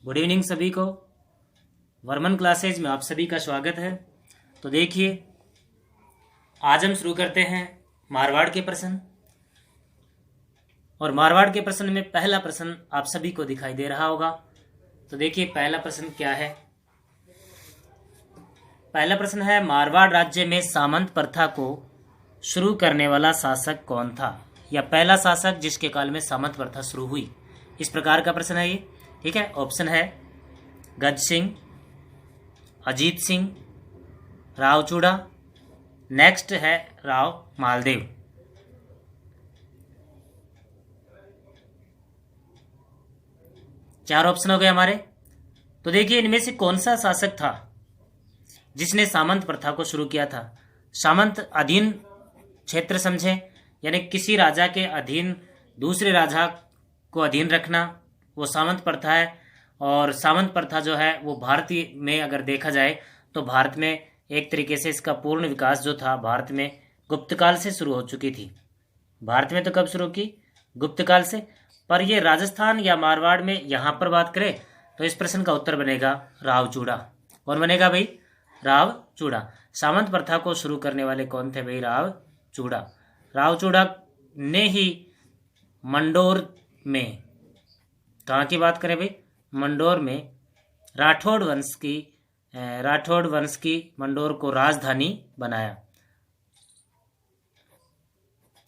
Good evening सभी को। Varman classes में आप सभी का स्वागत है। तो देखिए, आज हम शुरू करते हैं मारवाड़ के प्रश्न। और मारवाड़ के प्रश्न में पहला प्रश्न आप सभी को दिखाई दे रहा होगा। तो देखिए पहला प्रश्न क्या है। पहला प्रश्न है, मारवाड़ राज्य में सामंत प्रथा को शुरू करने वाला शासक कौन था, या पहला शासक जिसके काल में सामंत प्रथा शुरू हुई। इस प्रकार का प्रश्न है ये। ठीक है, ऑप्शन है गज सिंह, अजीत सिंह, रावचूड़ा, नेक्स्ट है राव मालदेव। चार ऑप्शन हो गए हमारे। तो देखिए इनमें से कौन सा शासक था जिसने सामंत प्रथा को शुरू किया था। सामंत अधीन क्षेत्र समझे, यानी किसी राजा के अधीन दूसरे राजा को अधीन रखना, वो सामंत प्रथा है। और सामंत प्रथा जो है वो भारतीय में अगर देखा जाए तो भारत में एक तरीके से इसका पूर्ण विकास जो था भारत में गुप्त काल से शुरू हो चुकी थी। भारत में तो कब शुरू की? गुप्त काल से। पर ये राजस्थान या मारवाड़ में यहाँ पर बात करें तो इस प्रश्न का उत्तर बनेगा रावचूड़ा। कौन बनेगा भाई? रावचूड़ा। सामंत प्रथा को शुरू करने वाले कौन थे भाई? रावचूड़ा। रावचूड़ा ने ही मंडोर में, कहाँ की बात करें भाई? मंडोर में राठौड़ वंश की मंडोर को राजधानी बनाया।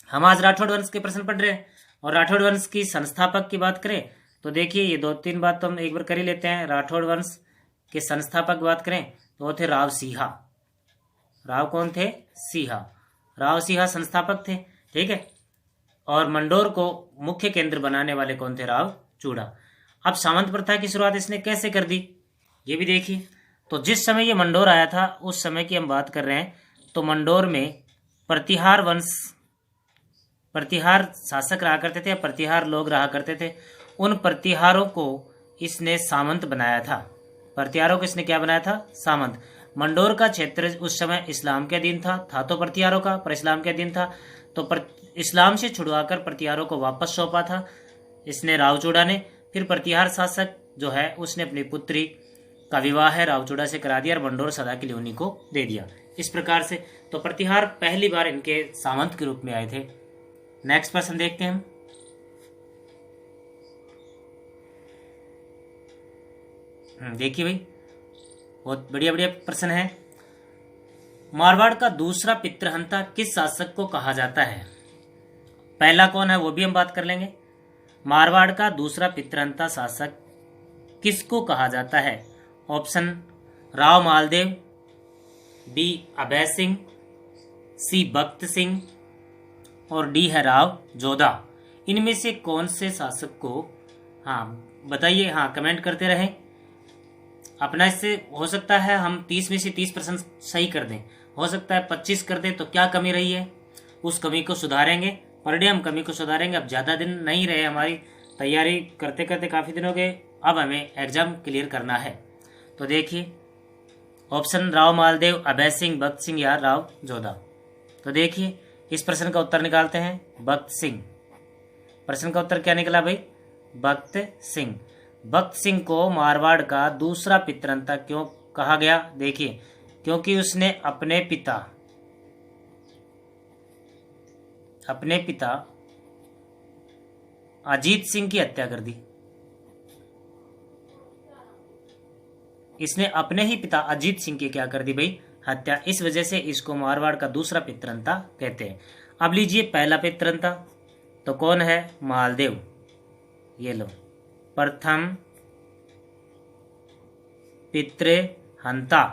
हम आज राठौड़ वंश के प्रश्न पढ़ रहे हैं। और राठौड़ वंश की संस्थापक की बात करें तो देखिए ये दो तीन बात तो हम एक बार कर ही लेते हैं। राठौड़ वंश के संस्थापक बात करें तो वो थे राव सिंहा। राव कौन थे? सिंहा। राव सिंहा संस्थापक थे। ठीक है। और मंडोर को मुख्य केंद्र बनाने वाले कौन थे? रावचूड़ा। अब सामंत प्रथा की शुरुआत इसने कैसे कर दी ये भी देखिए। तो जिस समय ये मंडोर आया था उस समय की हम बात कर रहे हैं। तो मंडोर में प्रतिहार शासक रहा करते थे, या प्रतिहार लोग रहा करते थे। उन प्रतिहारों को इसने सामंत बनाया था। प्रतिहारों को इसने क्या बनाया था? सामंत। मंडोर का क्षेत्र उस समय इस्लाम के अधीन था तो प्रतिहारों का, पर इस्लाम के अधीन था। तो इस्लाम से छुड़वाकर प्रतिहारों को वापस सौंपा था इसने, रावचूड़ा ने। फिर प्रतिहार शासक जो है उसने अपनी पुत्री का विवाह है रावचूड़ा से करा दिया और मंडोर सदा के लिए उन्हीं को दे दिया। इस प्रकार से तो प्रतिहार पहली बार इनके सामंत के रूप में आए थे। नेक्स्ट प्रश्न देखते हैं हम। देखिए भाई, बहुत बढ़िया बढ़िया प्रश्न है। मारवाड़ का दूसरा पितृहंता किस शासक को कहा जाता है? पहला कौन है वो भी हम बात कर लेंगे। मारवाड़ का दूसरा पितृहंता शासक किसको कहा जाता है? ऑप्शन राव मालदेव, बी अभय सिंह, सी भक्त सिंह और डी है राव जोधा। इनमें से कौन से शासक को, हाँ बताइए, हाँ कमेंट करते रहें अपना। इससे हो सकता है हम 30 में से 30% सही कर दें, हो सकता है 25 कर दें। तो क्या कमी रही है उस कमी को सुधारेंगे। पर डे हम कमी को सुधारेंगे। अब ज़्यादा दिन नहीं रहे, हमारी तैयारी करते करते काफ़ी दिन हो गए। अब हमें एग्जाम क्लियर करना है। तो देखिए ऑप्शन राव मालदेव, अभय सिंह, भक्त सिंह या राव जोधा। तो देखिए इस प्रश्न का उत्तर निकालते हैं भक्त सिंह। प्रश्न का उत्तर क्या निकला भाई? भक्त सिंह। भक्त सिंह को मारवाड़ का दूसरा पितृहंता क्यों कहा गया? देखिए क्योंकि उसने अपने पिता अजीत सिंह की हत्या कर दी। इसने अपने ही पिता अजीत सिंह की क्या कर दी भाई? हत्या। इस वजह से इसको मारवाड़ का दूसरा पितृहंता कहते हैं। अब लीजिए पहला पितृहंता तो कौन है? मालदेव। ये लो, प्रथम पितृहंता।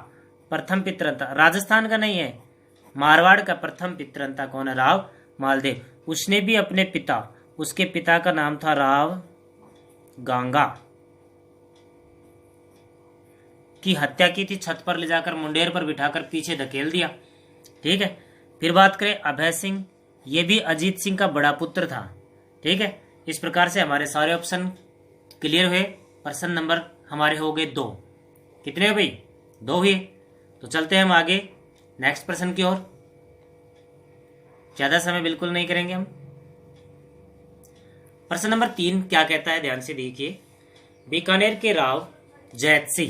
प्रथम पितृहंता राजस्थान का नहीं है, मारवाड़ का प्रथम पितृहंता कौन है? राव मालदेव। उसने भी अपने पिता, उसके पिता का नाम था राव गांगा, की हत्या की थी। छत पर ले जाकर मुंडेर पर बिठाकर पीछे धकेल दिया। ठीक है। फिर बात करें अभय सिंह, ये भी अजीत सिंह का बड़ा पुत्र था। ठीक है। इस प्रकार से हमारे सारे ऑप्शन क्लियर हुए। प्रश्न नंबर हमारे हो गए 2। कितने भाई? 2 हुए। तो चलते हैं हम आगे नेक्स्ट प्रश्न की ओर। ज्यादा समय बिल्कुल नहीं करेंगे हम। प्रश्न नंबर 3 क्या कहता है, ध्यान से देखिए। बीकानेर के राव जैतसी,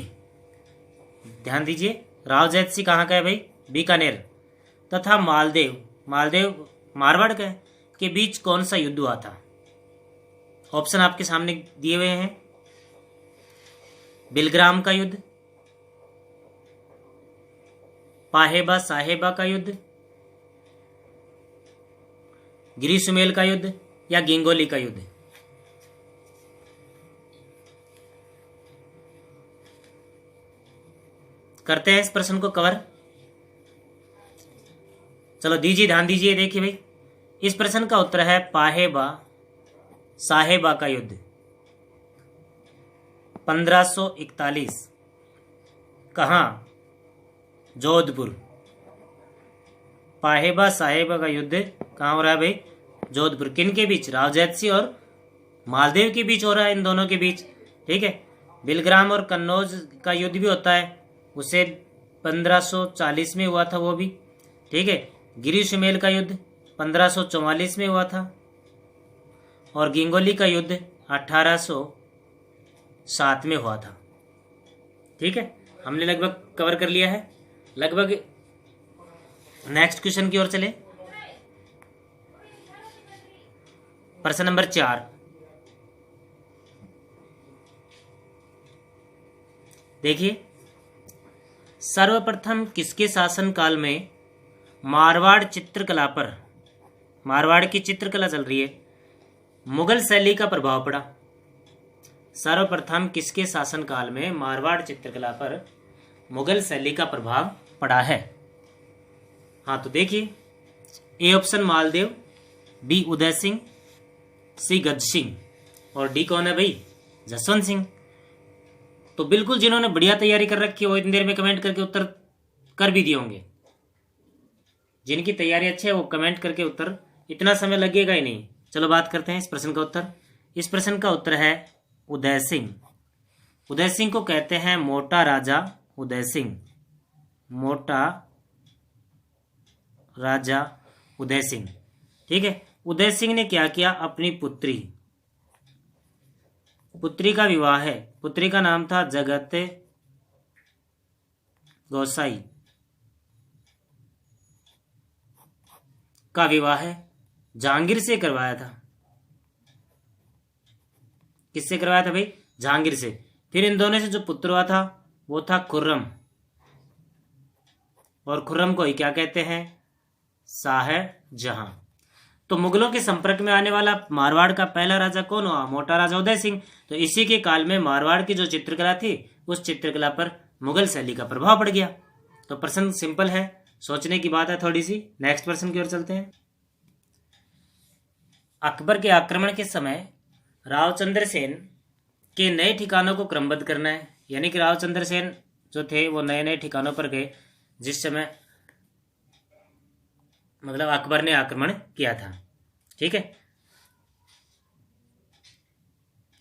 ध्यान दीजिए, राव जैतसी कहाँ का है भाई? बीकानेर। तथा मालदेव, मालदेव मारवाड़ का है, के बीच कौन सा युद्ध हुआ था? ऑप्शन आपके सामने दिए हुए हैं। बिलग्राम का युद्ध, पाहेबा साहेबा का युद्ध, गिरी सुमेल का युद्ध, या गिंगोली का युद्ध? करते हैं इस प्रश्न को कवर। चलो दीजिए, ध्यान दीजिए, देखिए भाई, इस प्रश्न का उत्तर है पाहेबा साहेबा का युद्ध 1541। कहाँ? जोधपुर। पाहेबा साहेबा का युद्ध कहाँ हो रहा है भाई? जोधपुर। किन के बीच? राव जैतसी और मालदेव के बीच हो रहा है, इन दोनों के बीच। ठीक है। बिलग्राम और कन्नौज का युद्ध भी होता है, उसे 1540 में हुआ था वो भी। ठीक है। गिरी सुमेल का युद्ध 1544 में हुआ था, और गिंगोली का युद्ध 1807 में हुआ था। ठीक है, हमने लगभग कवर कर लिया है लगभग। नेक्स्ट क्वेश्चन की ओर चले। प्रश्न नंबर 4। देखिए, सर्वप्रथम किसके शासनकाल में मारवाड़ चित्रकला पर, मारवाड़ की चित्रकला चल रही है, मुगल शैली का प्रभाव पड़ा? सर्वप्रथम किसके शासनकाल में मारवाड़ चित्रकला पर मुगल शैली का प्रभाव पड़ा है? हाँ, तो देखिए, A option Maldev, B Uday Singh, C Gaj Singh, और डी कौन है भाई? जसवंत सिंह। तो बिल्कुल जिन्होंने बढ़िया तैयारी कर रखी है वो इतनी देर में कमेंट करके उत्तर कर भी दिए होंगे। जिनकी तैयारी अच्छी है वो कमेंट करके उत्तर, इतना समय लगेगा ही नहीं। चलो बात करते हैं इस प्रश्न का उत्तर। इस प्रश्न का उत्तर है उदय सिंह। उदय सिंह को कहते हैं मोटा राजा उदय सिंह, मोटा राजा उदय सिंह। ठीक है। उदय सिंह ने क्या किया? अपनी पुत्री का विवाह है, पुत्री का नाम था जगत गोसाई का विवाह है जहांगीर से करवाया था। किससे करवाया था भाई? जहांगीर से। फिर इन दोनों से जो पुत्र हुआ था वो था खुर्रम, और खुर्रम को ही क्या कहते हैं? शाहजहां। तो मुगलों के संपर्क में आने वाला मारवाड़ का पहला राजा कौन हुआ? मोटा राजा उदय सिंह। तो इसी के काल में मारवाड़ की जो चित्रकला थी उस चित्रकला पर मुगल शैली का प्रभाव पड़ गया। तो प्रश्न सिंपल है, सोचने की बात है थोड़ी सी। नेक्स्ट प्रश्न की ओर चलते हैं। अकबर के आक्रमण के समय रावचंद्र सेन के नए ठिकानों को क्रमबद्ध करना है, यानी कि रावचंद्र सेन जो थे वो नए नए ठिकानों पर गए जिस समय मतलब अकबर ने आक्रमण किया था। ठीक है।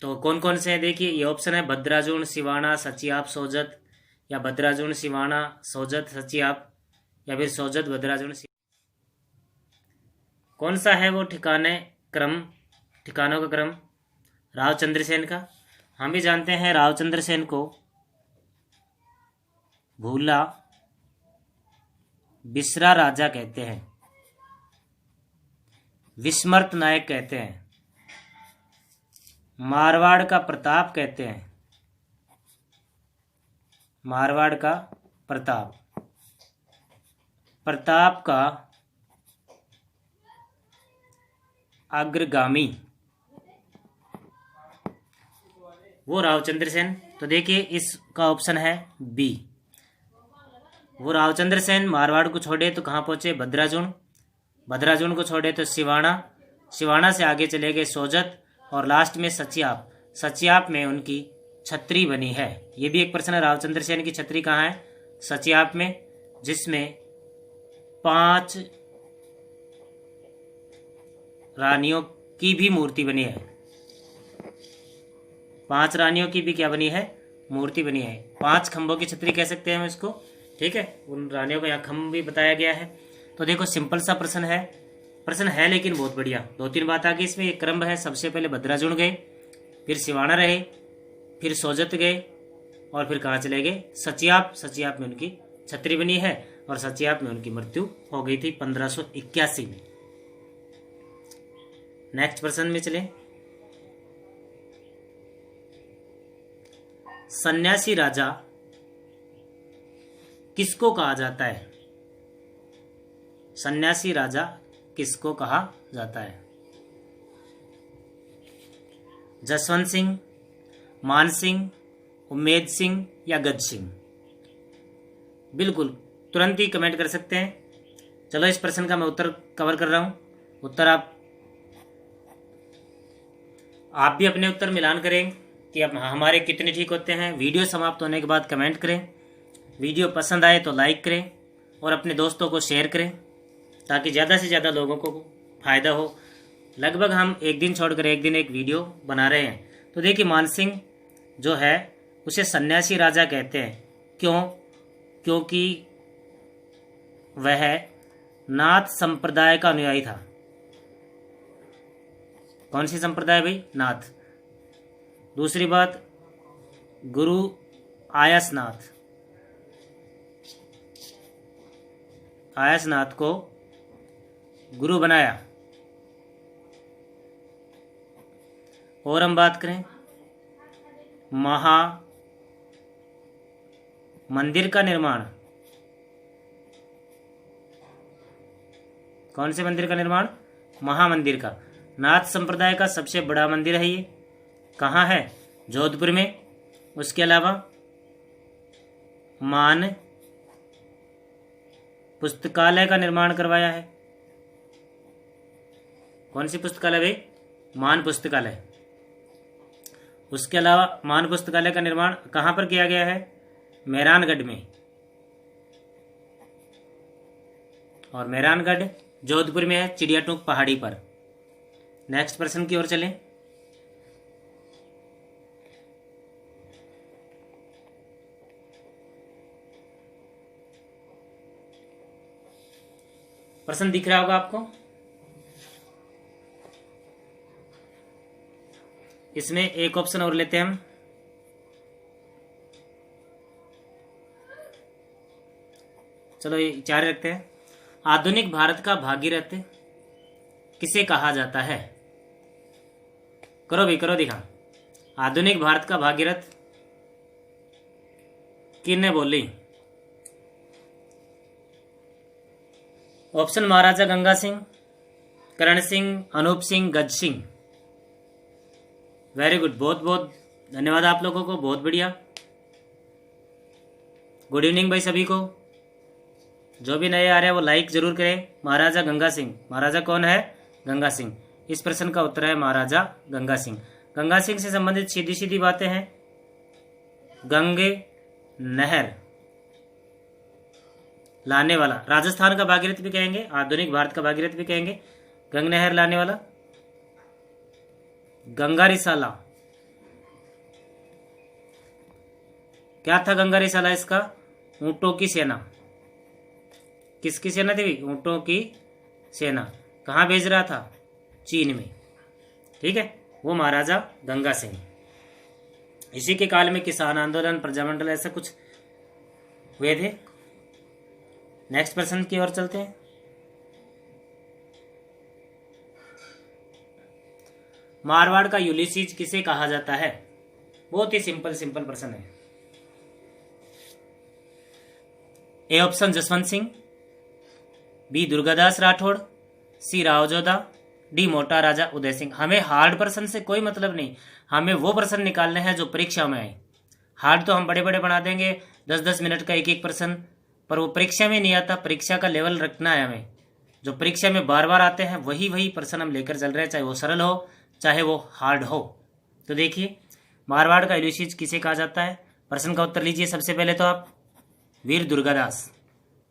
तो कौन कौन से हैं देखिए, ये ऑप्शन है भद्राजुण, सिवाना, सचियाप, सोजत, या भद्राजुण, सिवाना, सोजत, सचियाप, या फिर सोजत, भद्राजुण। कौन सा है वो ठिकानों का क्रम? रावचंद्र सेन का। हम भी जानते हैं रावचंद्र सेन को भूला बिसरा राजा कहते हैं, विस्मृत नायक कहते हैं, मारवाड़ का प्रताप कहते हैं, मारवाड़ का प्रताप, प्रताप का अग्रगामी वो रावचंद्र सेन। तो देखिए इसका ऑप्शन है बी। वो रावचंद्र सेन मारवाड़ को छोड़े तो कहाँ पहुंचे? भद्राजुण, भद्राजुण को छोड़े तो सिवाना, सिवाना से आगे चले गए सोजत, और लास्ट में सचियाप, सचियाप में उनकी छत्री बनी है। ये भी एक प्रश्न है, रावचंद्र सेन की छत्री कहाँ है? सचियाप में, जिसमें 5 रानियों की भी मूर्ति बनी है। 5 रानियों की भी क्या बनी है? मूर्ति बनी है। 5 खंभों की छत्री कह सकते हैं हम इसको। ठीक है, उन रानियों को यहाँ खंभ भी बताया गया है। तो देखो सिंपल सा प्रश्न है लेकिन बहुत बढ़िया। 2-3 बात आ गई इसमें। एक क्रम है, सबसे पहले भद्राजुण गए, फिर सिवाना रहे, फिर सोजत गए, और फिर कहाँ चले गए? सचियाप। सचियाप में उनकी छतरी बनी है और सचियाप में उनकी मृत्यु हो गई थी 1581 में। नेक्स्ट प्रश्न में चले। सन्यासी राजा किसको कहा जाता है? सन्यासी राजा किसको कहा जाता है? जसवंत सिंह, मान सिंह, उम्मेद सिंह या गज सिंह? बिल्कुल तुरंत ही कमेंट कर सकते हैं। चलो इस प्रश्न का मैं उत्तर कवर कर रहा हूं। उत्तर आप भी अपने उत्तर मिलान करें कि अब हमारे कितने ठीक होते हैं। वीडियो समाप्त होने के बाद कमेंट करें। वीडियो पसंद आए तो लाइक करें और अपने दोस्तों को शेयर करें ताकि ज़्यादा से ज़्यादा लोगों को फ़ायदा हो। लगभग हम एक दिन छोड़कर एक दिन एक वीडियो बना रहे हैं। तो देखिए, मानसिंह जो है उसे सन्यासी राजा कहते हैं। क्यों? क्योंकि वह नाथ संप्रदाय का अनुयायी था। कौन सी संप्रदाय भाई? नाथ। दूसरी बात, गुरु आयसनाथ, आयसनाथ को गुरु बनाया। और हम बात करें महा मंदिर का निर्माण। कौन से मंदिर का निर्माण? महामंदिर का। नाथ संप्रदाय का सबसे बड़ा मंदिर है। ये कहाँ है? जोधपुर में। उसके अलावा मान पुस्तकालय का निर्माण करवाया है। कौन सी पुस्तकालय भाई? मान पुस्तकालय। उसके अलावा मान पुस्तकालय का निर्माण कहाँ पर किया गया है? मेहरानगढ़ में। और मेहरानगढ़ जोधपुर में है, चिड़ियाटूक पहाड़ी पर। नेक्स्ट प्रश्न की ओर चलें। प्रश्न दिख रहा होगा आपको। इसमें एक ऑप्शन और लेते हैं हम। चलो ये 4 रखते हैं। आधुनिक भारत का भागीरथ किसे कहा जाता है? करो भी करो दिखा। आधुनिक भारत का भागीरथ किसने बोली? ऑप्शन महाराजा गंगा सिंह, करण सिंह, अनूप सिंह, गज सिंह। वेरी गुड, बहुत बहुत धन्यवाद आप लोगों को, बहुत बढ़िया। गुड इवनिंग भाई सभी को। जो भी नए आ रहे हैं वो लाइक जरूर करें। महाराजा गंगा सिंह, महाराजा कौन है? गंगा सिंह। इस प्रश्न का उत्तर है महाराजा गंगा सिंह। गंगा सिंह से संबंधित सीधी सीधी बातें हैं। गंगे नहर लाने वाला, राजस्थान का भागीरथ भी कहेंगे, आधुनिक भारत का भागीरथ भी कहेंगे। गंग नहर लाने वाला गंगा रिसाला। क्या था गंगा रिसाला? इसका ऊंटों की सेना। किसकी सेना थी? ऊंटों की सेना। कहाँ भेज रहा था? चीन में। ठीक है, वो महाराजा गंगा सिंह। इसी के काल में किसान आंदोलन, प्रजामंडल, ऐसा कुछ हुए थे। नेक्स्ट प्रश्न की ओर चलते हैं। मारवाड़ का यूलिसीज किसे कहा जाता है? बहुत ही सिंपल प्रश्न है। A option Jaswant Singh, B Durgadas Rathore, C Rao Jodha, D Mota Raja Uday Singh. हमें हार्ड प्रश्न से कोई मतलब नहीं, हमें वो प्रश्न निकालने हैं जो परीक्षा में आए। हार्ड तो हम बड़े बड़े बना देंगे, 10-10 मिनट का एक प्रश्न, पर वो परीक्षा में नहीं आता। परीक्षा का लेवल रखना है हमें। जो परीक्षा में बार बार आते हैं वही प्रश्न हम लेकर चल रहे हैं, चाहे वो सरल हो चाहे वो हार्ड हो। तो देखिए, मारवाड़ का यूलिसीज किसे कहा जाता है? प्रश्न का उत्तर लीजिए सबसे पहले तो आप। वीर दुर्गादास।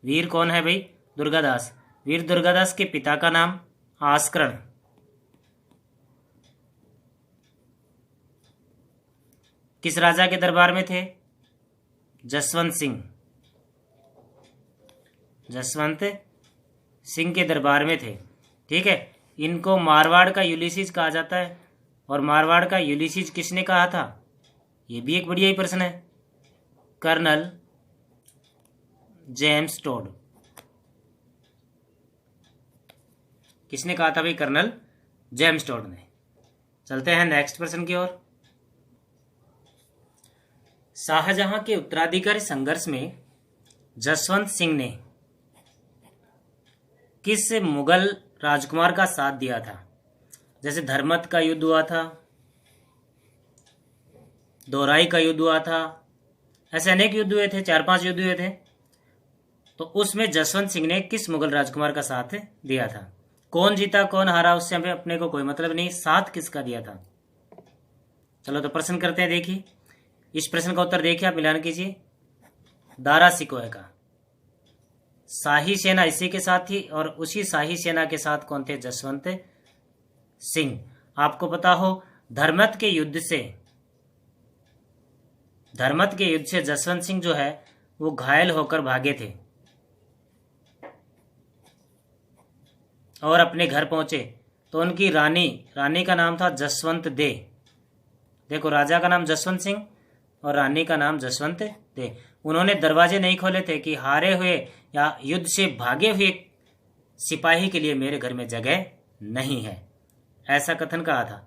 वीर कौन है भाई? दुर्गादास। वीर दुर्गादास के पिता का नाम आस्करण। किस राजा के दरबार में थे? जसवंत सिंह। जसवंत सिंह के दरबार में थे। ठीक है, इनको मारवाड़ का यूलिसीज कहा जाता है। और मारवाड़ का यूलिसीज किसने कहा था? ये भी एक बढ़िया ही प्रश्न है। Colonel James Tod. किसने कहा था भाई? कर्नल जेम्स टोड ने। चलते हैं नेक्स्ट प्रश्न की ओर। शाहजहां के उत्तराधिकारी संघर्ष में जसवंत सिंह ने किस मुगल राजकुमार का साथ दिया था? जैसे धर्मत का युद्ध हुआ था, दोराई का युद्ध हुआ था, ऐसे अनेक युद्ध हुए थे, 4-5 युद्ध हुए थे। तो उसमें जसवंत सिंह ने किस मुगल राजकुमार का साथ दिया था? कौन जीता कौन हारा उससे हमें अपने को कोई मतलब नहीं, साथ किसका दिया था? चलो तो प्रश्न करते हैं। देखिए इस प्रश्न का उत्तर देखिए, आप मिलान कीजिए। दारा सिकोहे का। शाही सेना इसी के साथ थी और उसी शाही सेना के साथ कौन थे? जसवंत सिंह। आपको पता हो धर्मत के युद्ध से जसवंत सिंह जो है वो घायल होकर भागे थे और अपने घर पहुंचे तो उनकी रानी का नाम था जसवंत दे। देखो, राजा का नाम जसवंत सिंह और रानी का नाम जसवंत दे। उन्होंने दरवाजे नहीं खोले थे कि हारे हुए या युद्ध से भागे हुए सिपाही के लिए मेरे घर में जगह नहीं है, ऐसा कथन कहा था।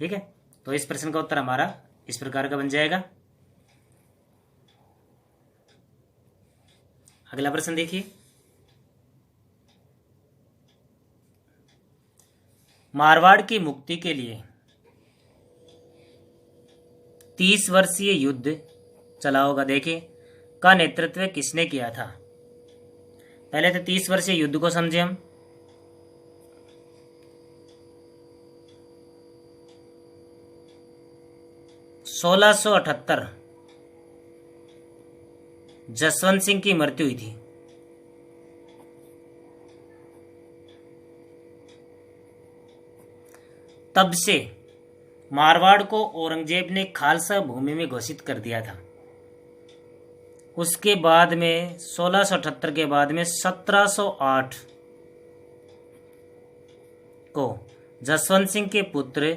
ठीक है, तो इस प्रश्न का उत्तर हमारा इस प्रकार का बन जाएगा। अगला प्रश्न देखिए। मारवाड़ की मुक्ति के लिए 30 वर्षीय युद्ध चला होगा, देखिए, का नेतृत्व किसने किया था? पहले तो 30 वर्षीय युद्ध को समझे हम। (1678) जसवंत सिंह की मृत्यु हुई थी। तब से मारवाड़ को औरंगजेब ने खालसा भूमि में घोषित कर दिया था। उसके बाद में 1678 के बाद में 1708 को जसवंत सिंह के पुत्र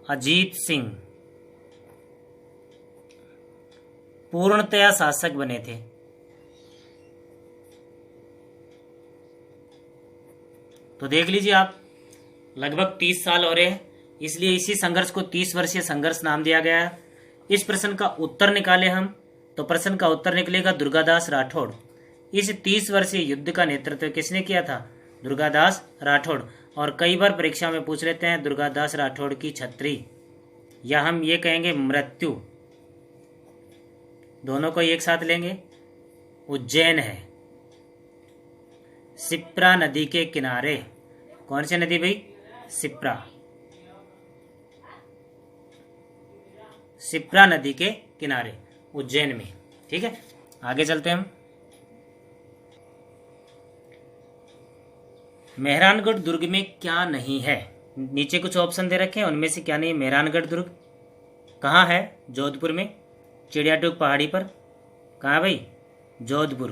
अजीत सिंह पूर्णतया शासक बने थे। तो देख लीजिए आप, लगभग 30 साल हो रहे हैं, इसलिए इसी संघर्ष को 30 वर्षीय संघर्ष नाम दिया गया है। इस प्रश्न का उत्तर निकाले हम तो प्रश्न का उत्तर निकलेगा दुर्गादास राठौड़। इस 30 वर्षीय युद्ध का नेतृत्व किसने किया था? दुर्गादास राठौड़। और कई बार परीक्षा में पूछ लेते हैं दुर्गादास राठौड़ की छत्री, या हम ये कहेंगे मृत्यु, दोनों को एक साथ लेंगे। उज्जैन है, शिप्रा नदी के किनारे। कौन सी नदी भाई? शिप्रा नदी के किनारे उज्जैन में। ठीक है, आगे चलते हैं हम। मेहरानगढ़ दुर्ग में क्या नहीं है? नीचे कुछ ऑप्शन दे रखे हैं, उनमें से क्या नहीं है? मेहरानगढ़ दुर्ग कहाँ है? जोधपुर में, चिड़ियाटूक पहाड़ी पर। कहाँ भाई? जोधपुर।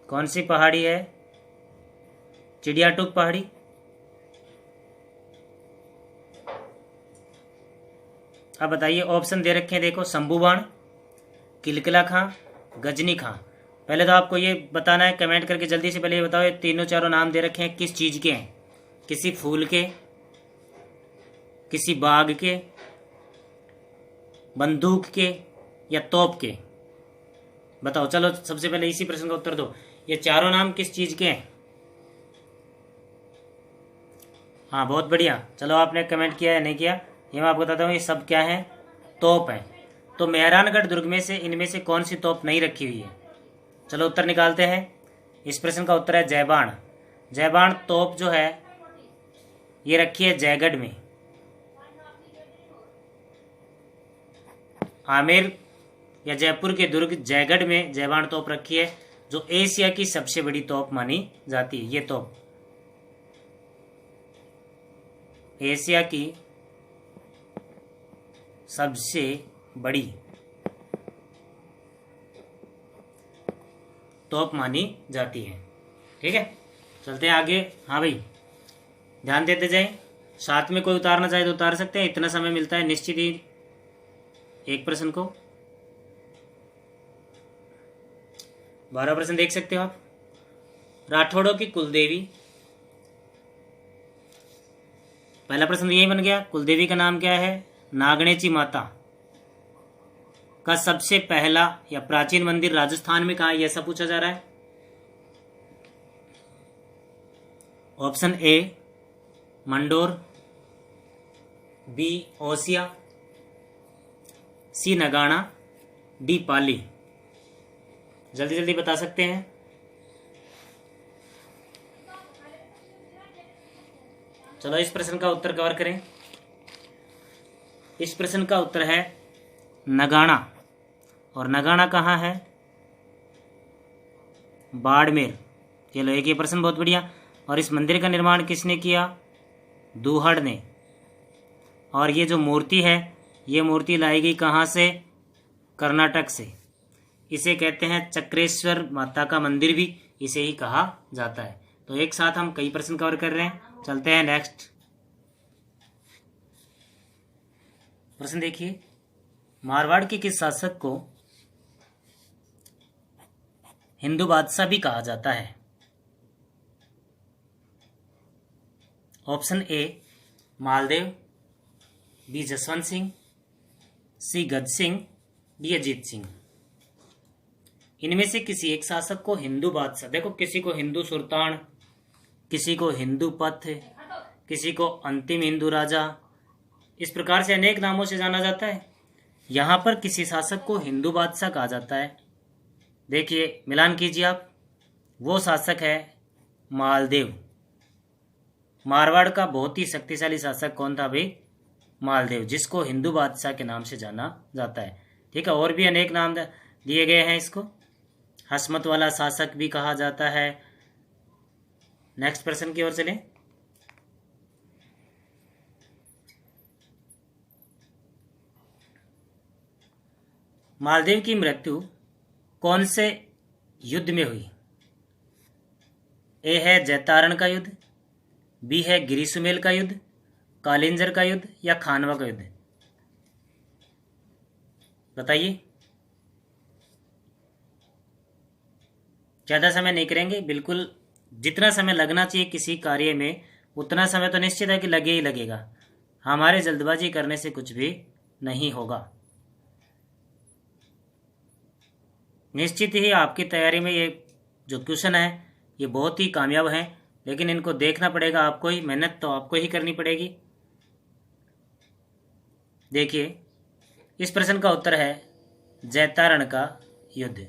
कौन सी पहाड़ी है? चिड़ियाटूक पहाड़ी। अब बताइए, ऑप्शन दे रखे हैं, देखो, शंभूबाण, किलकिला खां, गजनी खां। पहले तो आपको ये बताना है, कमेंट करके जल्दी से पहले ये बताओ, ये तीनों चारों नाम दे रखे हैं किस चीज के हैं? किसी फूल के, किसी बाग के, बंदूक के, या तोप के? बताओ। चलो सबसे पहले इसी प्रश्न का उत्तर दो, ये चारों नाम किस चीज के हैं? हाँ, बहुत बढ़िया। चलो, आपने कमेंट किया है, नहीं किया, ये मैं आपको बताता हूँ, ये सब क्या है? तोप है। तो मेहरानगढ़ दुर्ग में से इनमें से कौन सी तोप नहीं रखी हुई है? चलो उत्तर निकालते हैं। इस प्रश्न का उत्तर है जयबाण। जयबाण तोप जो है ये रखी है जयगढ़ में। आमेर या जयपुर के दुर्ग जयगढ़ में जयबाण तोप रखी है, जो एशिया की सबसे बड़ी तोप मानी जाती है। ये तोप एशिया की सबसे बड़ी तोप मानी जाती है। ठीक है, चलते हैं आगे। हाँ भाई, ध्यान देते जाएं। साथ में कोई उतारना चाहे तो उतार सकते हैं, इतना समय मिलता है निश्चित ही एक प्रश्न को। 12 प्रश्न देख सकते हो आप। राठौड़ों की कुलदेवी, पहला प्रश्न यही बन गया, कुलदेवी का नाम क्या है? नागणेची माता। का सबसे पहला या प्राचीन मंदिर राजस्थान में कहाँ है, यह सब पूछा जा रहा है। Option A Mandore, B Osian, C Nagana, D Pali. जल्दी जल्दी बता सकते हैं। चलो इस प्रश्न का उत्तर कवर करें। इस प्रश्न का उत्तर है नगाना, और नगाना कहाँ है? बाड़मेर। चलो एक ये प्रश्न बहुत बढ़िया। और इस मंदिर का निर्माण किसने किया? दूहड़ ने। और ये जो मूर्ति है, ये मूर्ति लाई गई कहाँ से? कर्नाटक से। इसे कहते हैं चक्रेश्वर माता का मंदिर, भी इसे ही कहा जाता है। तो एक साथ हम कई प्रश्न कवर कर रहे हैं। चलते हैं नेक्स्ट प्रश्न। देखिए, मारवाड़ के किस शासक को हिंदू बादशाह भी कहा जाता है? Option A Maldev, B Jaswant Singh, C Gaj Singh, D Ajit Singh. इनमें से किसी एक शासक को हिंदू बादशाह, देखो किसी को हिंदू सुल्तान, किसी को हिंदू पथ, किसी को अंतिम हिंदू राजा, इस प्रकार से अनेक नामों से जाना जाता है। यहां पर किसी शासक को हिंदू बादशाह कहा जाता है। देखिए मिलान कीजिए आप। वो शासक है मालदेव। मारवाड़ का बहुत ही शक्तिशाली शासक कौन था भाई? मालदेव, जिसको हिंदू बादशाह के नाम से जाना जाता है। ठीक है, और भी अनेक नाम दिए गए हैं इसको। हसमत वाला शासक भी कहा जाता है। नेक्स्ट प्रश्न की ओर चलें। मालदेव की मृत्यु कौन से युद्ध में हुई? ए है जैतारण का युद्ध, बी है गिरिसुमेल का युद्ध, कालिंजर का युद्ध, या खानवा का युद्ध? बताइए। ज्यादा समय नहीं करेंगे, बिल्कुल जितना समय लगना चाहिए किसी कार्य में उतना समय तो निश्चित है कि लगे ही लगेगा। हमारे जल्दबाजी करने से कुछ भी नहीं होगा। निश्चित ही आपकी तैयारी में ये जो क्वेश्चन है ये बहुत ही कामयाब है, लेकिन इनको देखना पड़ेगा आपको ही, मेहनत तो आपको ही करनी पड़ेगी। देखिए, इस प्रश्न का उत्तर है जैतारण का युद्ध।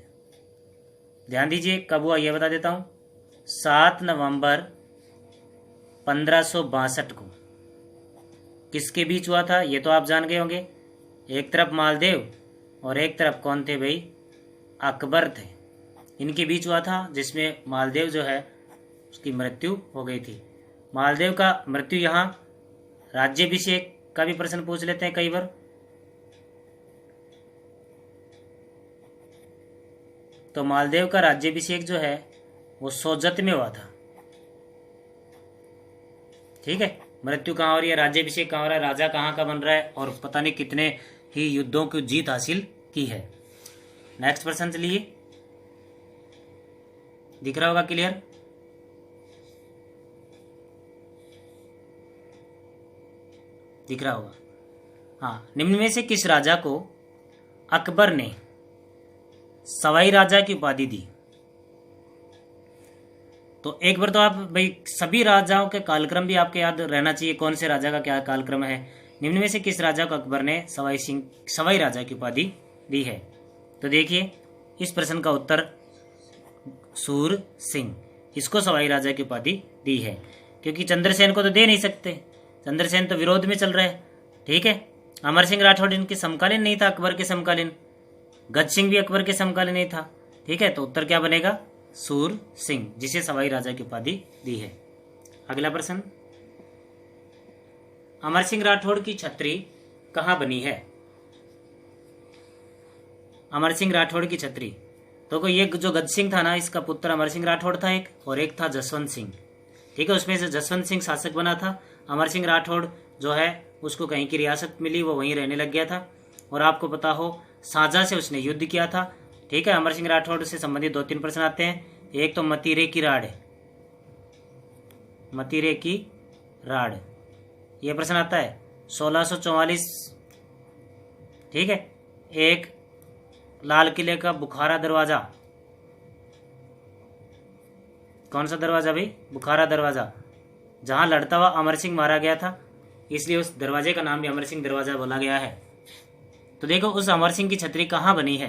ध्यान दीजिए कब हुआ यह बता देता हूं। 7 नवंबर 1562 को। किसके बीच हुआ था ये तो आप जान गए होंगे। एक तरफ मालदेव और एक तरफ कौन थे भाई? अकबर थे। इनके बीच हुआ था, जिसमें मालदेव जो है उसकी मृत्यु हो गई थी। मालदेव का मृत्यु यहाँ राज्याभिषेक का भी प्रश्न पूछ लेते हैं कई बार। तो मालदेव का राज्याभिषेक जो है वो सोजत में हुआ था। ठीक है, मृत्यु कहाँ हो रही है, राज्याभिषेक कहाँ हो रहा है, राजा कहाँ का बन रहा है, और पता नहीं कितने ही युद्धों की जीत हासिल की है। नेक्स्ट प्रश्न चलिए, दिख रहा होगा क्लियर। दिख रहा होगा, हाँ। निम्न में से किस राजा को अकबर ने सवाई राजा की उपाधि दी? तो एक बार तो आप भाई सभी राजाओं के कालक्रम भी आपके याद रहना चाहिए, कौन से राजा का क्या कालक्रम है। निम्न में से किस राजा को अकबर ने सवाई राजा की उपाधि दी है? तो देखिए, इस प्रश्न का उत्तर सूर सिंह। इसको सवाई राजा की उपाधि दी है, क्योंकि चंद्रसेन को तो दे नहीं सकते, चंद्रसेन तो विरोध में चल रहा है। ठीक है, अमर सिंह राठौड़ इनके समकालीन नहीं था, अकबर के समकालीन। गज सिंह भी अकबर के समकालीन नहीं था। ठीक है, तो उत्तर क्या बनेगा? सूर सिंह, जिसे सवाई राजा की उपाधि दी है। अगला प्रश्न, अमर सिंह राठौड़ की छतरी कहां बनी है? अमर सिंह राठौड़ की छतरी, तो ये जो गज सिंह था ना, इसका पुत्र अमर सिंह राठौड़ था एक, और एक था जसवंत सिंह। ठीक है, उसमें से जसवंत सिंह शासक बना था। अमर सिंह राठौड़ जो है उसको कहीं की रियासत मिली, वो वहीं रहने लग गया था। और आपको पता हो साझा से उसने युद्ध किया था। ठीक है, अमर सिंह राठौड़ से संबंधित 2-3 प्रश्न आते हैं। एक तो मतीरे की राड़, मतीरे की राड़, यह प्रश्न आता है 1644। ठीक है, एक लाल किले का बुखारा दरवाजा, कौन सा दरवाजा भाई? बुखारा दरवाजा, जहां लड़ता हुआ अमर सिंह मारा गया था, इसलिए उस दरवाजे का नाम भी अमर सिंह दरवाजा बोला गया है। तो देखो उस अमर सिंह की छतरी कहाँ बनी है?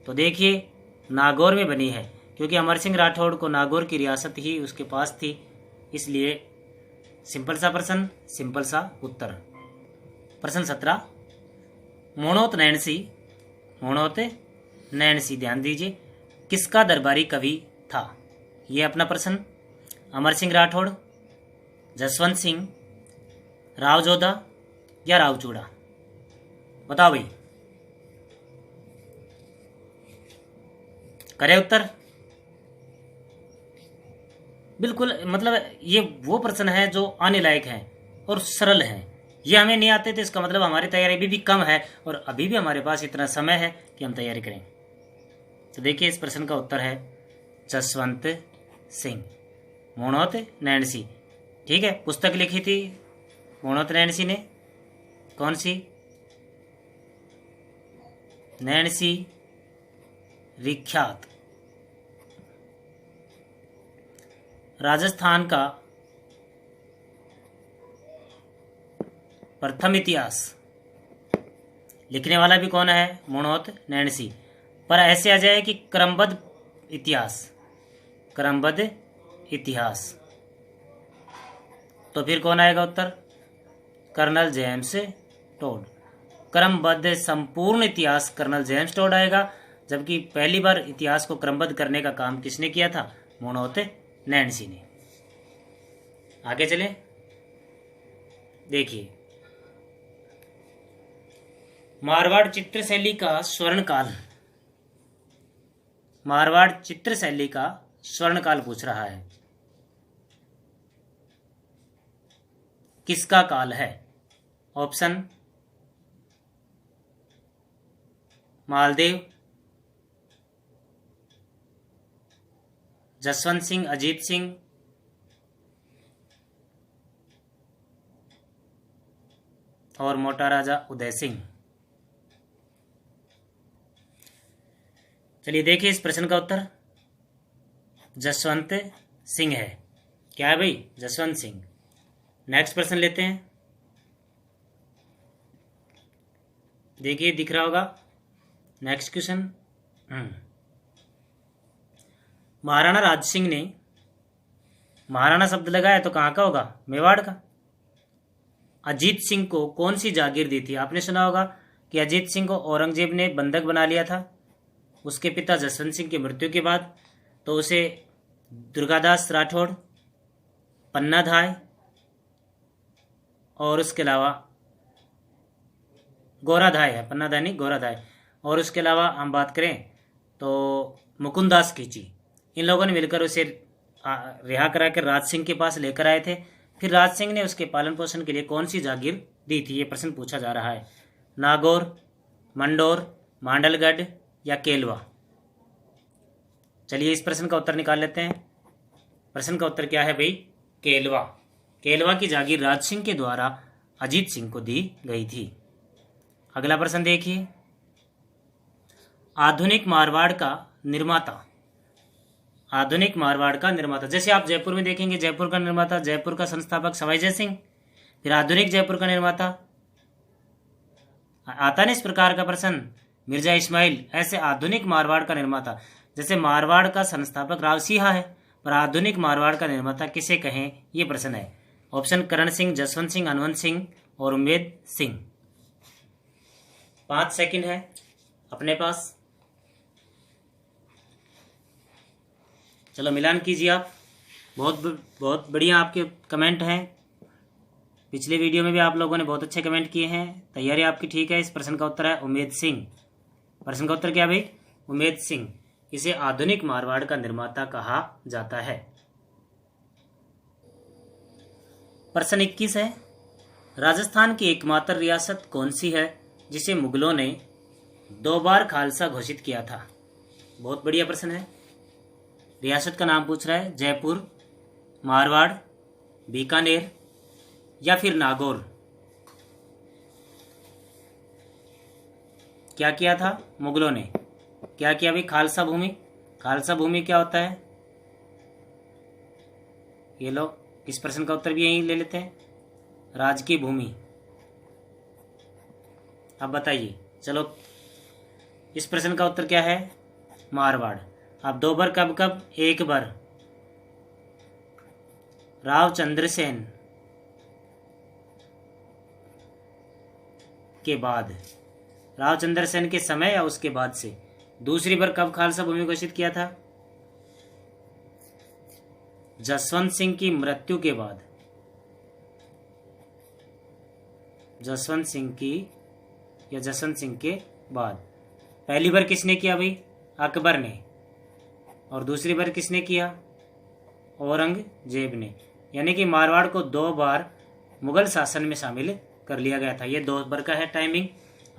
तो देखिए नागौर में बनी है, क्योंकि अमर सिंह राठौड़ को नागौर की रियासत ही उसके पास थी, इसलिए सिंपल सा प्रश्न, सिंपल सा उत्तर। प्रश्न 17, मोणोत नैणसी, मोणोत नैणसी, ध्यान दीजिए, किसका दरबारी कवि था? ये अपना प्रश्न। अमर सिंह राठौड़, जसवंत सिंह, राव जोधा या राव चूड़ा? बताओ भाई, करे उत्तर। बिल्कुल, मतलब ये वो प्रश्न है जो आने लायक है और सरल है। ये हमें नहीं आते तो इसका मतलब हमारी तैयारी अभी भी कम है और अभी भी हमारे पास इतना समय है कि हम तैयारी करें। तो देखिए इस प्रश्न का उत्तर है जसवंत सिंह, मोणोत नैणसी। ठीक है, पुस्तक लिखी थी मोणोत नैणसी ने, कौन सी? नैणसी विख्यात। राजस्थान का प्रथम इतिहास लिखने वाला भी कौन है? मोणोत नैणसी। पर ऐसे आ जाए कि क्रमबद्ध इतिहास, क्रमबद्ध इतिहास, तो फिर कौन आएगा उत्तर? Colonel James toad. क्रमबद्ध संपूर्ण इतिहास कर्नल जेम्स टोड आएगा, जबकि पहली बार इतिहास को क्रमबद्ध करने का काम किसने किया था? मोणोत नैणसी ने। आगे चले, देखिए मारवाड़ चित्रशैली का स्वर्ण काल, मारवाड़ चित्रशैली का स्वर्ण काल पूछ रहा है, किसका काल है? ऑप्शन मालदेव, जसवंत सिंह, अजीत सिंह, और मोटा राजा उदय सिंह। चलिए देखिए इस प्रश्न का उत्तर जसवंत सिंह है। क्या है भाई? जसवंत सिंह। नेक्स्ट प्रश्न लेते हैं, देखिए दिख रहा होगा नेक्स्ट क्वेश्चन। महाराणा राज सिंह ने महाराणा शब्द लगाया तो कहाँ का होगा? मेवाड़ का। अजीत सिंह को कौन सी जागीर दी थी? आपने सुना होगा कि अजीत सिंह को औरंगजेब ने बंधक बना लिया था उसके पिता जसवंत सिंह की मृत्यु के बाद, तो उसे दुर्गादास राठौड़, पन्ना धाय और उसके अलावा गोराधाय है, पन्ना धाय नहीं गोराधाय, और उसके अलावा हम बात करें तो मुकुंदास खींची, इन लोगों ने मिलकर उसे रिहा करा कर राज सिंह के पास लेकर आए थे। फिर राज सिंह ने उसके पालन पोषण के लिए कौन सी जागीर दी थी? ये प्रश्न पूछा जा रहा है। नागौर, मंडोर, मांडलगढ़ या केलवा? चलिए इस प्रश्न का उत्तर निकाल लेते हैं। प्रश्न का उत्तर क्या है भाई? केलवा। केलवा की जागीर राज सिंह के द्वारा अजीत सिंह को दी गई थी। अगला प्रश्न देखिए, आधुनिक मारवाड़ का निर्माता, आधुनिक मारवाड़ का निर्माता, जैसे आप जयपुर में देखेंगे जयपुर का निर्माता, जयपुर का संस्थापक सवाई जय सिंह, फिर आधुनिक जयपुर का निर्माता आता ना इस प्रकार का प्रश्न, मिर्जा इस्माइल। ऐसे आधुनिक मारवाड़ का निर्माता, जैसे मारवाड़ का संस्थापक राव सिंहा है, पर आधुनिक मारवाड़ का निर्माता किसे कहें? ये प्रश्न है। ऑप्शन करण सिंह, जसवंत सिंह, हनुमंत सिंह और उम्मेद सिंह। 5 सेकंड है अपने पास, चलो मिलान कीजिए आप। बहुत बहुत बढ़िया आपके कमेंट हैं। पिछले वीडियो में भी आप लोगों ने बहुत अच्छे कमेंट किए हैं। तैयारी आपकी ठीक है। इस प्रश्न का उत्तर है उम्मेद सिंह। प्रश्न का उत्तर क्या भाई? उम्मेद सिंह। इसे आधुनिक मारवाड़ का निर्माता कहा जाता है। प्रश्न 21 है, राजस्थान की एकमात्र रियासत कौन सी है? जिसे मुगलों ने 2 बार खालसा घोषित किया था? बहुत बढ़िया प्रश्न है। रियासत का नाम पूछ रहा है। जयपुर, मारवाड़, बीकानेर या फिर नागौर। क्या किया था मुगलों ने? क्या किया भाई? खालसा भूमि। खालसा भूमि क्या होता है? ये लो, इस प्रश्न का उत्तर भी यही ले लेते हैं, राजकीय भूमि। अब बताइए, चलो इस प्रश्न का उत्तर क्या है? मारवाड़। अब 2 बार कब कब? 1 बार राव चंद्रसेन के बाद, राव चंद्रसेन के समय या उसके बाद से। दूसरी बार कब खालसा भूमि घोषित किया था? जसवंत सिंह की मृत्यु के बाद। जसवंत सिंह के बाद। पहली बार किसने किया भाई? अकबर ने। और दूसरी बार किसने किया? औरंगजेब ने। यानी कि मारवाड़ को 2 बार मुगल शासन में शामिल कर लिया गया था। ये 2 बार का है टाइमिंग,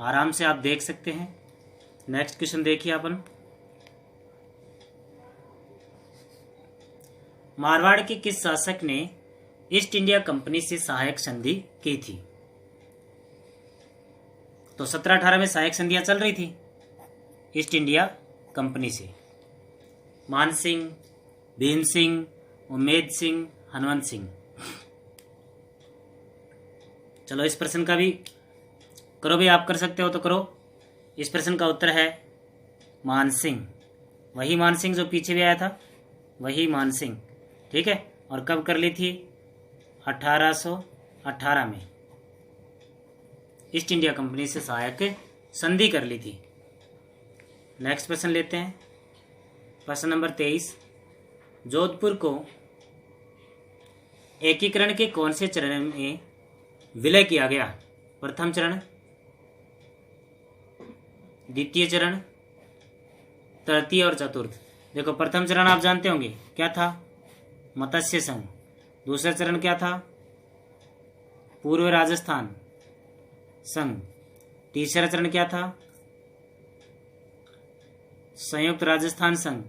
आराम से आप देख सकते हैं। नेक्स्ट क्वेश्चन देखिए अपन। मारवाड़ के किस शासक ने ईस्ट इंडिया कंपनी से सहायक संधि की थी? तो 1718 में सहायक संधियां चल रही थी ईस्ट इंडिया कंपनी से। मान सिंह, भीम सिंह, उम्मेद सिंह, हनुमंत सिंह। चलो इस प्रश्न का भी करो भी, आप कर सकते हो तो करो। इस प्रश्न का उत्तर है मान सिंह। वही मान सिंह जो पीछे भी आया था, वही मान सिंह। ठीक है। और कब कर ली थी? 1818 में ईस्ट इंडिया कंपनी से सहायक संधि कर ली थी। नेक्स्ट प्रश्न लेते हैं, प्रश्न नंबर 23। जोधपुर को एकीकरण के कौन से चरण में विलय किया गया? प्रथम चरण, द्वितीय चरण, तृतीय और चतुर्थ। देखो प्रथम चरण आप जानते होंगे क्या था? मत्स्य संघ। दूसरा चरण क्या था? पूर्व राजस्थान संघ। तीसरा चरण क्या था? संयुक्त राजस्थान संघ।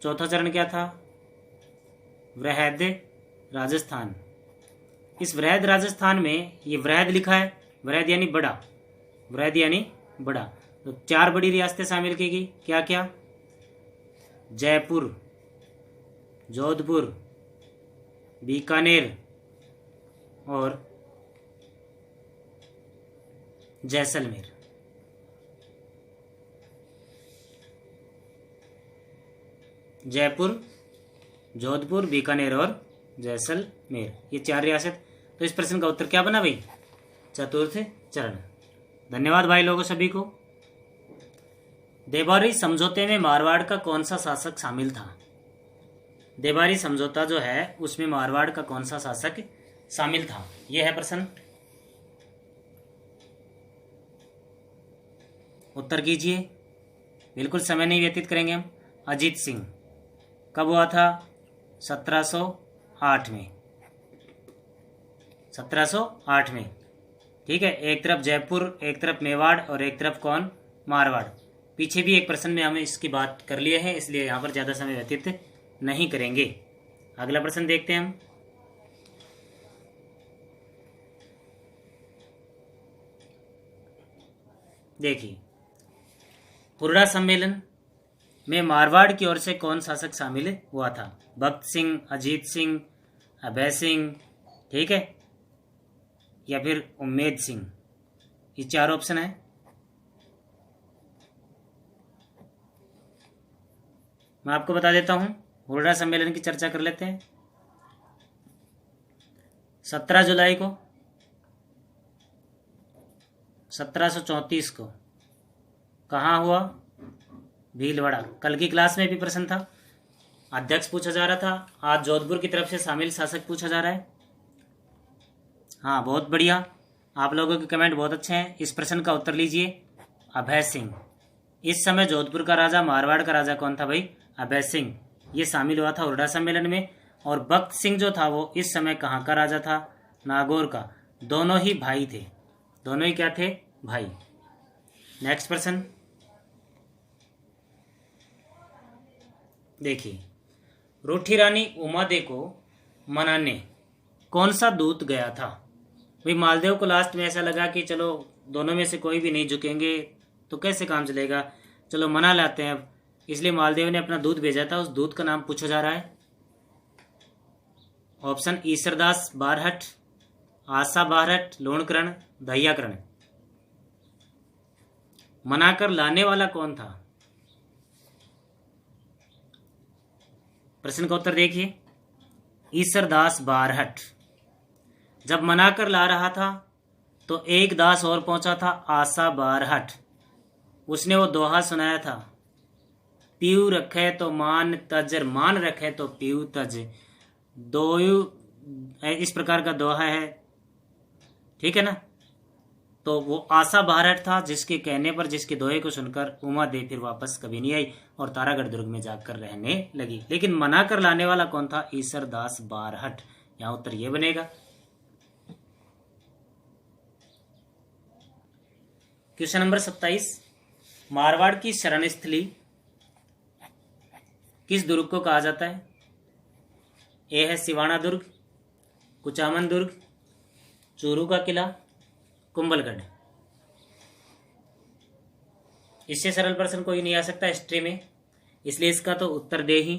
चौथा चरण क्या था? वृहद राजस्थान। इस वृहद राजस्थान में ये वृहद लिखा है, वृहद यानी बड़ा, वृहद यानी बड़ा। तो 4 बड़ी रियासतें शामिल की गई। क्या क्या? जयपुर, जोधपुर, बीकानेर और जैसलमेर। जयपुर, जोधपुर, बीकानेर और जैसलमेर, ये 4 रियासत। तो इस प्रश्न का उत्तर क्या बना भाई? चतुर्थ चरण। धन्यवाद भाई लोगों सभी को। देवारी समझौते में मारवाड़ का कौन सा शासक शामिल था? देवारी समझौता जो है उसमें मारवाड़ का कौन सा शासक शामिल था? यह है प्रश्न। उत्तर कीजिए, बिल्कुल समय नहीं व्यतीत करेंगे हम। अजीत सिंह। कब हुआ था? 1708 में। 1708 में। ठीक है। एक तरफ जयपुर, एक तरफ मेवाड़ और एक तरफ कौन? मारवाड़। पीछे भी एक प्रश्न में हमें इसकी बात कर लिए है, इसलिए यहाँ पर ज़्यादा समय व्यतीत नहीं करेंगे। अगला प्रश्न देखते हैं हम। देखिए, हुर्रा सम्मेलन में मारवाड़ की ओर से कौन शासक शामिल हुआ था? भक्त सिंह, अजीत सिंह, अभय सिंह, ठीक है, या फिर उम्मेद सिंह। ये 4 ऑप्शन है। मैं आपको बता देता हूं, हुर्रा सम्मेलन की चर्चा कर लेते हैं। 17 जुलाई को 1734 को कहाँ हुआ? भीलवाड़ा। कल की क्लास में भी प्रश्न था, अध्यक्ष पूछा जा रहा था, आज जोधपुर की तरफ से शामिल शासक पूछा जा रहा है। हाँ, बहुत बढ़िया, आप लोगों के कमेंट बहुत अच्छे हैं। इस प्रश्न का उत्तर लीजिए, अभय सिंह। इस समय जोधपुर का राजा, मारवाड़ का राजा कौन था भाई? अभय सिंह। ये शामिल हुआ था हुर्रा सम्मेलन में। और भक्त सिंह जो था वो इस समय कहाँ का राजा था? नागौर का। दोनों ही भाई थे। दोनों ही क्या थे? भाई। नेक्स्ट प्रश्न देखिए, रूठी रानी उमादे को मनाने कौन सा दूत गया था? भाई मालदेव को लास्ट में ऐसा लगा कि चलो दोनों में से कोई भी नहीं झुकेंगे तो कैसे काम चलेगा, चलो मना लाते हैं अब, इसलिए मालदेव ने अपना दूत भेजा था। उस दूत का नाम पूछा जा रहा है। ऑप्शन ईसरदास बारहट, आशा बारहट, लोणकरण, दहियाकरण। मनाकर लाने वाला कौन था? प्रश्न का उत्तर देखिए, ईसरदास बारहट। जब मनाकर ला रहा था तो एक दास और पहुंचा था, आशा बारहट। उसने वो दोहा सुनाया था, पीऊ रखे तो मान तज, मान रखे तो पीऊ तज। दोयु इस प्रकार का दोहा है, ठीक है ना। तो वो आशा बारहट था जिसके कहने पर, जिसके दोहे को सुनकर उमा देवी फिर वापस कभी नहीं आई और तारागढ़ दुर्ग में जाकर रहने लगी। लेकिन मना कर लाने वाला कौन था? ईसरदास बारहट। यहां उत्तर ये बनेगा। क्वेश्चन नंबर 27, मारवाड़ की शरण स्थली किस दुर्ग को कहा जाता है? ए है सिवाना दुर्ग, कुचामन दुर्ग, चूरू का किला, कुंभलगढ़। इससे सरल प्रश्न कोई नहीं आ सकता हिस्ट्री में, इसलिए इसका तो उत्तर दे ही।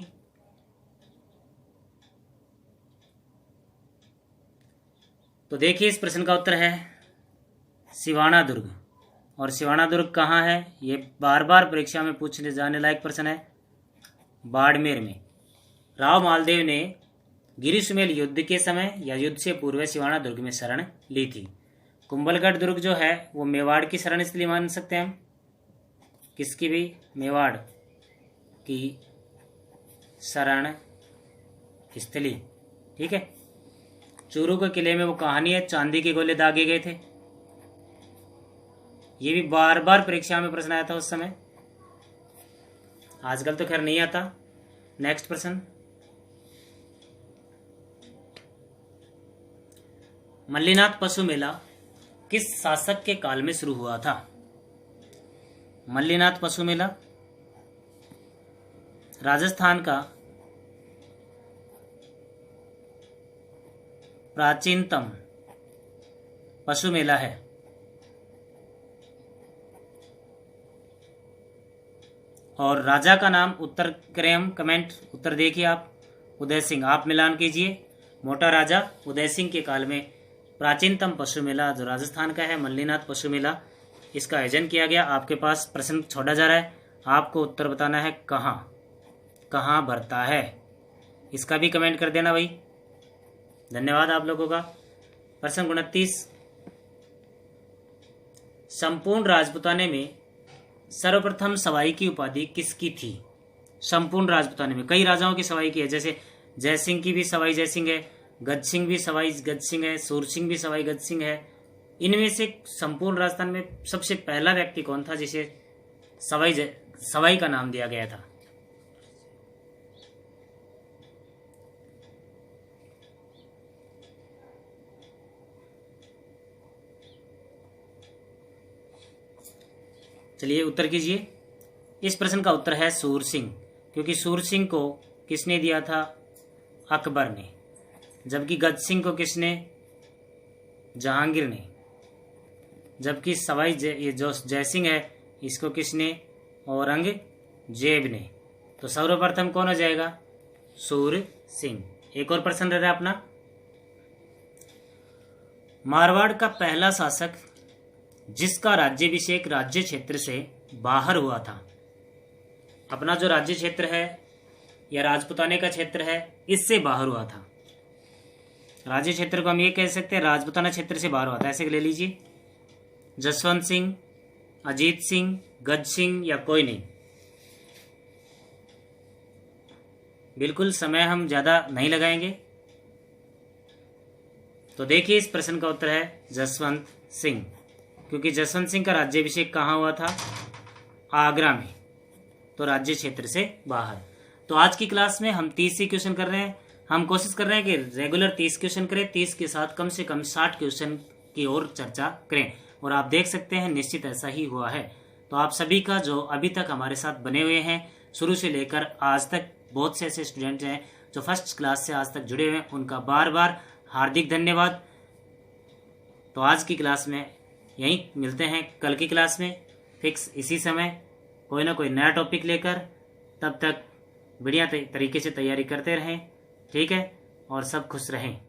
तो देखिए इस प्रश्न का उत्तर है सिवाना दुर्ग। और सिवाना दुर्ग कहाँ है? ये बार बार परीक्षा में पूछने जाने लायक प्रश्न है। बाड़मेर में। राव मालदेव ने गिरिसुमेल युद्ध के समय या युद्ध से पूर्व सिवाना दुर्ग में शरण ली थी। कुंभलगढ़ दुर्ग जो है वो मेवाड़ की शरण स्थली मान सकते हैं हम। किसकी भी? मेवाड़ की शरण स्थली, ठीक है। चूरू के किले में वो कहानी है, चांदी के गोले दागे गए थे। ये भी बार बार परीक्षा में प्रश्न आया था उस समय, आजकल तो खैर नहीं आता। नेक्स्ट प्रश्न, मल्लीनाथ पशु मेला किस शासक के काल में शुरू हुआ था? मल्लीनाथ पशु मेला राजस्थान का प्राचीनतम पशु मेला है। और राजा का नाम उत्तर करें हम, कमेंट उत्तर देखिए आप, उदय सिंह। आप मिलान कीजिए, मोटा राजा उदय सिंह के काल में प्राचीनतम पशु मेला जो राजस्थान का है मल्लीनाथ पशु मेला, इसका आयोजन किया गया। आपके पास प्रश्न छोड़ा जा रहा है, आपको उत्तर बताना है कहाँ कहाँ भरता है। इसका भी कमेंट कर देना भाई, धन्यवाद आप लोगों का। प्रश्न 29, संपूर्ण राजपूताने में सर्वप्रथम सवाई की उपाधि किसकी थी? संपूर्ण राजपूताने में कई राजाओं की सवाई की है, जैसे जयसिंह की भी सवाई जयसिंह है, गज सिंह भी सवाई गज सिंह है, सूर सिंह भी सवाई गज सिंह है। इनमें से संपूर्ण राजस्थान में सबसे पहला व्यक्ति कौन था जिसे सवाई का नाम दिया गया था? चलिए उत्तर कीजिए। इस प्रश्न का उत्तर है सूर सिंह, क्योंकि सूर सिंह को किसने दिया था? अकबर ने। जबकि गज सिंह को किसने? जहांगीर ने। जबकि सवाई ये जो जयसिंह है इसको किसने? औरंगजेब ने। तो सर्वप्रथम कौन हो जाएगा? सूर सिंह। एक और प्रश्न रह रहा है अपना, मारवाड़ का पहला शासक जिसका राज्याभिषेक राज्य क्षेत्र से बाहर हुआ था। अपना जो राज्य क्षेत्र है या राजपुताने का क्षेत्र है इससे बाहर हुआ था। राज्य क्षेत्र को हम ये कह सकते हैं राजपुताना क्षेत्र से बाहर हुआ था। ऐसे ले लीजिए, जसवंत सिंह, अजीत सिंह, गज सिंह या कोई नहीं। बिल्कुल समय हम ज्यादा नहीं लगाएंगे। तो देखिए इस प्रश्न का उत्तर है जसवंत सिंह, क्योंकि जसवंत सिंह का राज्याभिषेक कहाँ हुआ था? आगरा में। तो राज्य क्षेत्र से बाहर। तो आज की क्लास में हम 30 ही क्वेश्चन कर रहे हैं। हम कोशिश कर रहे हैं कि रेगुलर 30 क्वेश्चन करें, 30 के साथ कम से कम 60 क्वेश्चन की ओर चर्चा करें। और आप देख सकते हैं निश्चित ऐसा ही हुआ है। तो आप सभी का जो अभी तक हमारे साथ बने हुए हैं शुरू से लेकर आज तक, बहुत से ऐसे स्टूडेंट हैं जो फर्स्ट क्लास से आज तक जुड़े हुए हैं, उनका बार बार हार्दिक धन्यवाद। तो आज की क्लास में यहीं मिलते हैं, कल की क्लास में फिक्स इसी समय कोई ना कोई नया टॉपिक लेकर। तब तक बढ़िया तरीके से तैयारी करते रहें, ठीक है, और सब खुश रहें।